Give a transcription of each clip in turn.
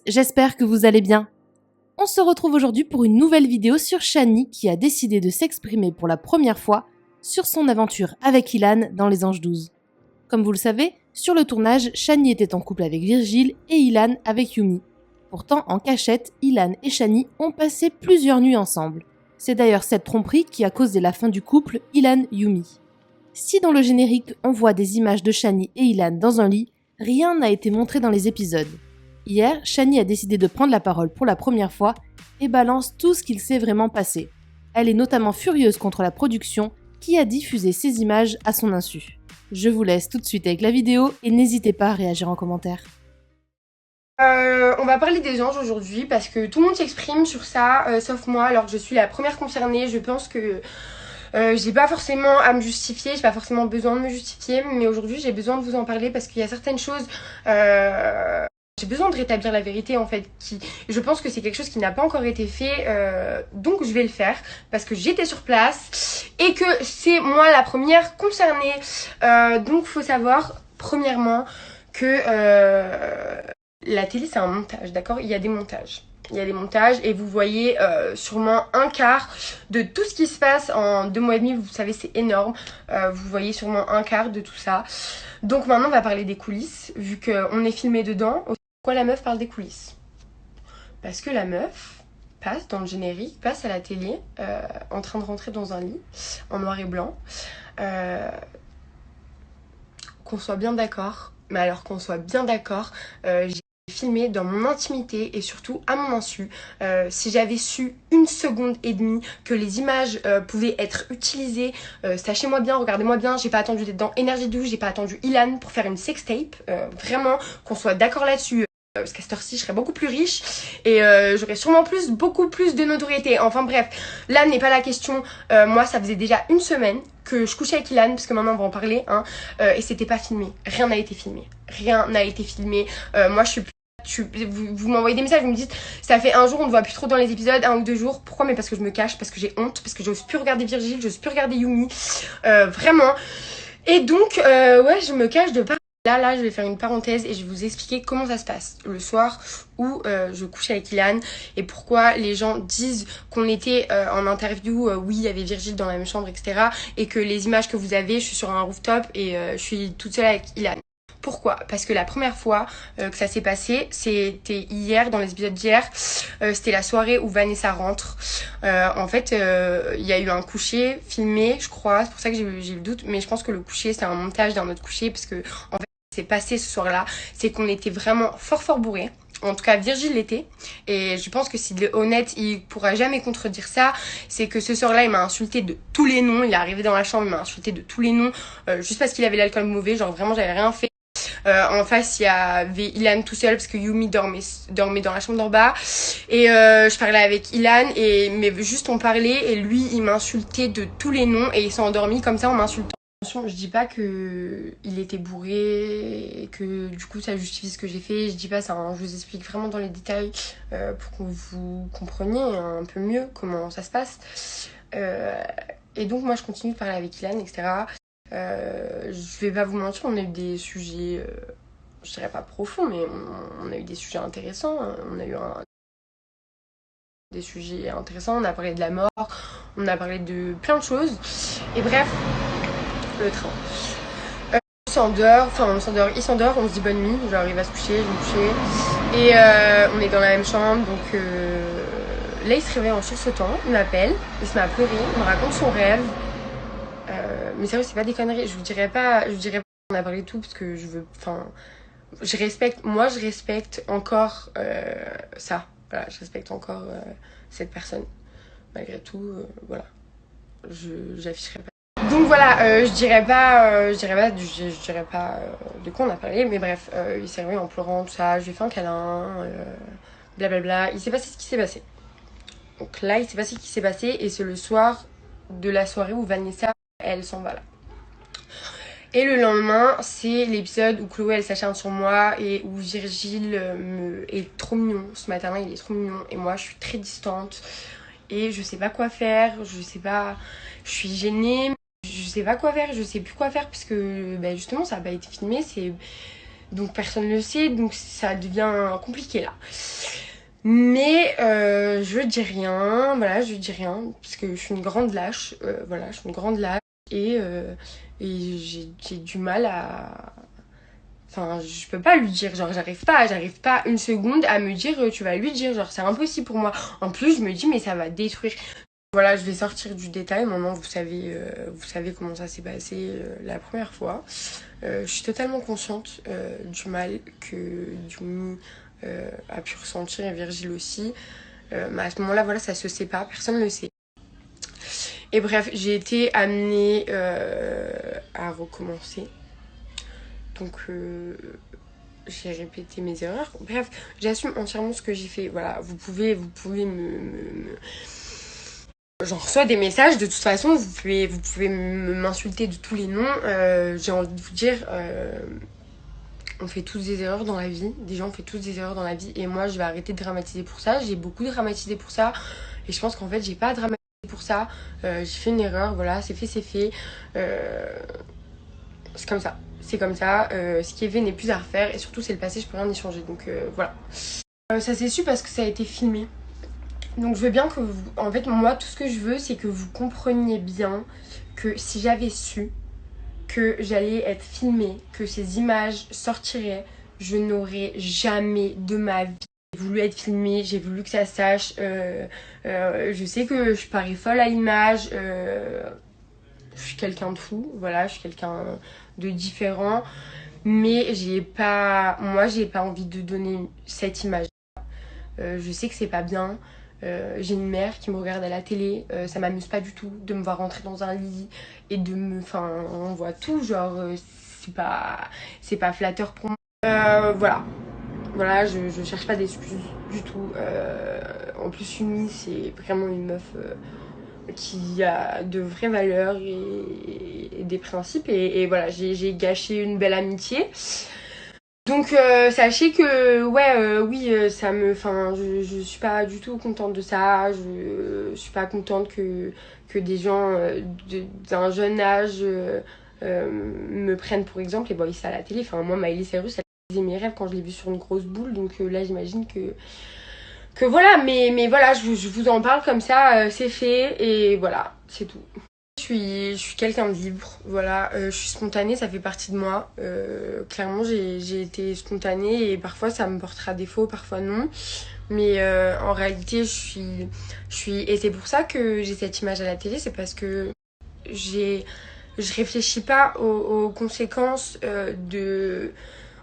j'espère que vous allez bien. On se retrouve aujourd'hui pour une nouvelle vidéo sur Shani qui a décidé de s'exprimer pour la première fois sur son aventure avec Ilan dans Les Anges 12. Comme vous le savez, sur le tournage, Shani était en couple avec Virgile et Ilan avec Yumi. Pourtant, en cachette, Ilan et Shani ont passé plusieurs nuits ensemble. C'est d'ailleurs cette tromperie qui a causé la fin du couple Ilan-Yumi. Si dans le générique, on voit des images de Shani et Ilan dans un lit, rien n'a été montré dans les épisodes. Hier, Shani a décidé de prendre la parole pour la première fois et balance tout ce qu'il s'est vraiment passé. Elle est notamment furieuse contre la production qui a diffusé ces images à son insu. Je vous laisse tout de suite avec la vidéo et n'hésitez pas à réagir en commentaire. On va parler des anges aujourd'hui parce que tout le monde s'exprime sur ça, sauf moi, alors que je suis la première concernée. Je pense que j'ai pas forcément à me justifier, j'ai pas forcément besoin de me justifier, mais aujourd'hui j'ai besoin de vous en parler parce qu'il y a certaines choses... j'ai besoin de rétablir la vérité en fait, je pense que c'est quelque chose qui n'a pas encore été fait, donc je vais le faire parce que j'étais sur place et que c'est moi la première concernée. Donc faut savoir premièrement que la télé c'est un montage, d'accord? Il y a des montages. Il y a des montages et vous voyez sûrement un quart de tout ce qui se passe en 2 mois et demi. Vous savez, c'est énorme. Vous voyez sûrement un quart de tout ça. Donc maintenant, on va parler des coulisses, vu qu'on est filmé dedans. Pourquoi la meuf parle des coulisses? Parce que la meuf passe dans le générique, passe à la télé, en train de rentrer dans un lit, en noir et blanc. Qu'on soit bien d'accord, mais alors qu'on soit bien d'accord, j'ai filmé dans mon intimité et surtout à mon insu. Si j'avais su 1 seconde et demie que les images pouvaient être utilisées, sachez-moi bien, regardez-moi bien, j'ai pas attendu d'être dans Énergie 12, j'ai pas attendu Ilan pour faire une sextape, vraiment qu'on soit d'accord là-dessus. Parce qu'à cette heure-ci, je serais beaucoup plus riche et j'aurais sûrement beaucoup plus de notoriété. Enfin bref, là n'est pas la question. Moi, ça faisait déjà 1 semaine que je couchais avec Ilan, parce que maintenant on va en parler, hein, et c'était pas filmé. Rien n'a été filmé. Rien n'a été filmé. Moi, vous m'envoyez des messages, vous me dites ça fait 1 jour, on ne voit plus trop dans les épisodes, 1 ou 2 jours. Pourquoi? Mais parce que je me cache, parce que j'ai honte, parce que j'ose plus regarder Virgile, j'ose plus regarder Yumi. Vraiment. Et donc, ouais, je me cache de pas. Là, je vais faire une parenthèse et je vais vous expliquer comment ça se passe le soir où je couche avec Ilan et pourquoi les gens disent qu'on était en interview, oui, il y avait Virgile dans la même chambre, etc. Et que les images que vous avez, je suis sur un rooftop et je suis toute seule avec Ilan. Pourquoi? Parce que la première fois que ça s'est passé, c'était hier, dans les épisodes d'hier, c'était la soirée où Vanessa rentre. En fait, il y a eu un coucher filmé, je crois, c'est pour ça que j'ai eu le doute, mais je pense que le coucher, c'est un montage d'un autre coucher, parce que, en fait, ce qui s'est passé ce soir-là, c'est qu'on était vraiment fort bourrés. En tout cas, Virgile l'était. Et je pense que s'il est honnête, il pourra jamais contredire ça. C'est que ce soir-là, il m'a insulté de tous les noms. Il est arrivé dans la chambre, il m'a insulté de tous les noms, juste parce qu'il avait l'alcool mauvais. Genre, vraiment, j'avais rien fait. En face, il y avait Ilan tout seul parce que Yumi dormait dans la chambre d'en bas. Et je parlais avec Ilan, mais juste on parlait et lui, il m'insultait de tous les noms et il s'est endormi comme ça en m'insultant. Attention, je dis pas que il était bourré et que du coup ça justifie ce que j'ai fait. Je dis pas ça, hein. Je vous explique vraiment dans les détails pour que vous compreniez un peu mieux comment ça se passe. Et donc moi je continue de parler avec Ilan, etc. Je vais pas vous mentir, on a eu des sujets, je dirais pas profonds, mais on a eu des sujets intéressants. On a eu des sujets intéressants, on a parlé de la mort, on a parlé de plein de choses. Et bref, le train. On s'endort, il s'endort, on se dit bonne nuit, genre il va se coucher, je vais me coucher. Et on est dans la même chambre, donc là il se réveille en sursautant, il m'appelle, il se met à pleurer, il me raconte son rêve. Mais sérieux, c'est pas des conneries. Je vous dirais pas qu'on a parlé de tout parce que je respecte encore ça. Voilà, je respecte encore cette personne. Malgré tout, voilà. J'afficherai pas. Donc voilà, je dirais pas de quoi on a parlé, mais bref, il s'est réveillé en pleurant, tout ça, je lui ai fait un câlin, blablabla. Il s'est passé ce qui s'est passé. Donc là, il s'est passé ce qui s'est passé, et c'est le soir de la soirée où Vanessa, elle s'en va là. Et le lendemain, c'est l'épisode où Chloé elle s'acharne sur moi et où Virgile est trop mignon. Ce matin-là, il est trop mignon et moi je suis très distante et je sais pas quoi faire, je suis gênée, je sais pas quoi faire, je sais plus quoi faire parce que justement ça a pas été filmé, donc personne ne le sait, donc ça devient compliqué là. Mais je dis rien, voilà, je dis rien, parce que je suis une grande lâche, voilà, je suis une grande lâche, et j'ai du mal à... Enfin, je peux pas lui dire, genre j'arrive pas une seconde à me dire tu vas lui dire, genre c'est impossible pour moi. En plus, je me dis mais ça va détruire. Voilà, je vais sortir du détail, maintenant vous savez comment ça s'est passé la première fois. Je suis totalement consciente du mal que Yumi a pu ressentir et Virgile aussi. Mais à ce moment-là, voilà, ça se sait pas, personne ne le sait. Et bref, j'ai été amenée à recommencer. Donc j'ai répété mes erreurs. Bref, j'assume entièrement ce que j'ai fait. Voilà, vous pouvez J'en reçois des messages, de toute façon, vous pouvez m'insulter de tous les noms. J'ai envie de vous dire, on fait tous des erreurs dans la vie. Des gens font tous des erreurs dans la vie. Et moi, je vais arrêter de dramatiser pour ça. J'ai beaucoup dramatisé pour ça. Et je pense qu'en fait, j'ai pas dramatisé pour ça. J'ai fait une erreur, voilà, c'est fait, c'est fait. C'est comme ça. C'est comme ça. Ce qui est fait n'est plus à refaire. Et surtout, c'est le passé, je peux rien y changer. Donc voilà. Ça s'est su parce que ça a été filmé. Donc je veux bien que vous... En fait, moi, tout ce que je veux, c'est que vous compreniez bien que si j'avais su que j'allais être filmée, que ces images sortiraient, je n'aurais jamais de ma vie voulu être filmée, j'ai voulu que ça sache. Je sais que je parais folle à l'image. Je suis quelqu'un de fou, voilà, je suis quelqu'un de différent. Mais moi, j'ai pas envie de donner cette image. Je sais que c'est pas bien. J'ai une mère qui me regarde à la télé, ça m'amuse pas du tout de me voir rentrer dans un lit et de me... Enfin, on voit tout, genre, c'est pas flatteur pour moi. Voilà, je cherche pas d'excuses du tout. En plus, Yumi, c'est vraiment une meuf qui a de vraies valeurs et des principes. Et voilà, j'ai gâché une belle amitié. Donc sachez que oui ça me enfin je suis pas du tout contente de ça, je suis pas contente que des gens d'un jeune âge me prennent pour exemple et voient ça à la télé. Enfin moi Miley Cyrus elle faisait mes rêves quand je l'ai vue sur une grosse boule, donc là j'imagine que voilà, mais voilà, je vous en parle comme ça, c'est fait et voilà, c'est tout. Je suis quelqu'un de libre, voilà, je suis spontanée, ça fait partie de moi. Clairement, j'ai été spontanée et parfois ça me portera défaut, parfois non. Mais en réalité, et c'est pour ça que j'ai cette image à la télé, c'est parce que je réfléchis pas aux conséquences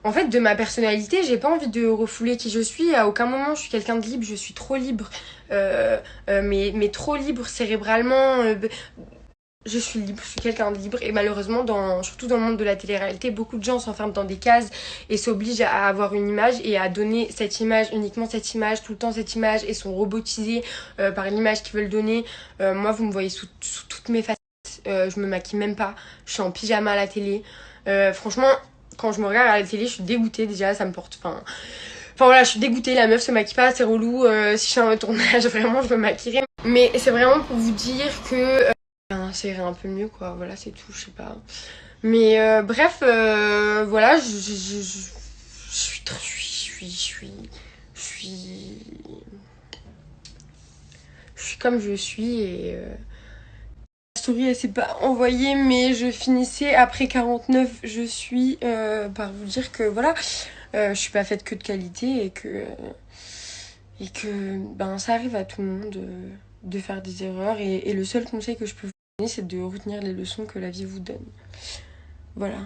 en fait, de ma personnalité. J'ai pas envie de refouler qui je suis. À aucun moment, je suis quelqu'un de libre, je suis trop libre. Mais trop libre cérébralement. Je suis libre, je suis quelqu'un de libre et malheureusement, surtout dans le monde de la télé-réalité, beaucoup de gens s'enferment dans des cases et s'obligent à avoir une image et à donner cette image, uniquement cette image, tout le temps cette image et sont robotisés par l'image qu'ils veulent donner. Moi, vous me voyez sous toutes mes facettes, je me maquille même pas, je suis en pyjama à la télé. Franchement, quand je me regarde à la télé, je suis dégoûtée déjà, ça me porte... Enfin voilà, je suis dégoûtée, la meuf se maquille pas, c'est relou. Si je fais un tournage, vraiment, je me maquillerai. Mais c'est vraiment pour vous dire que... ça irait un peu mieux quoi, voilà c'est tout, je sais pas. Mais bref, voilà, je suis comme je suis et la story elle s'est pas envoyée mais je finissais après 49 je suis par vous dire que voilà, je suis pas faite que de qualité et que ben ça arrive à tout le monde de faire des erreurs et le seul conseil que je peux vous donner c'est de retenir les leçons que la vie vous donne. Voilà.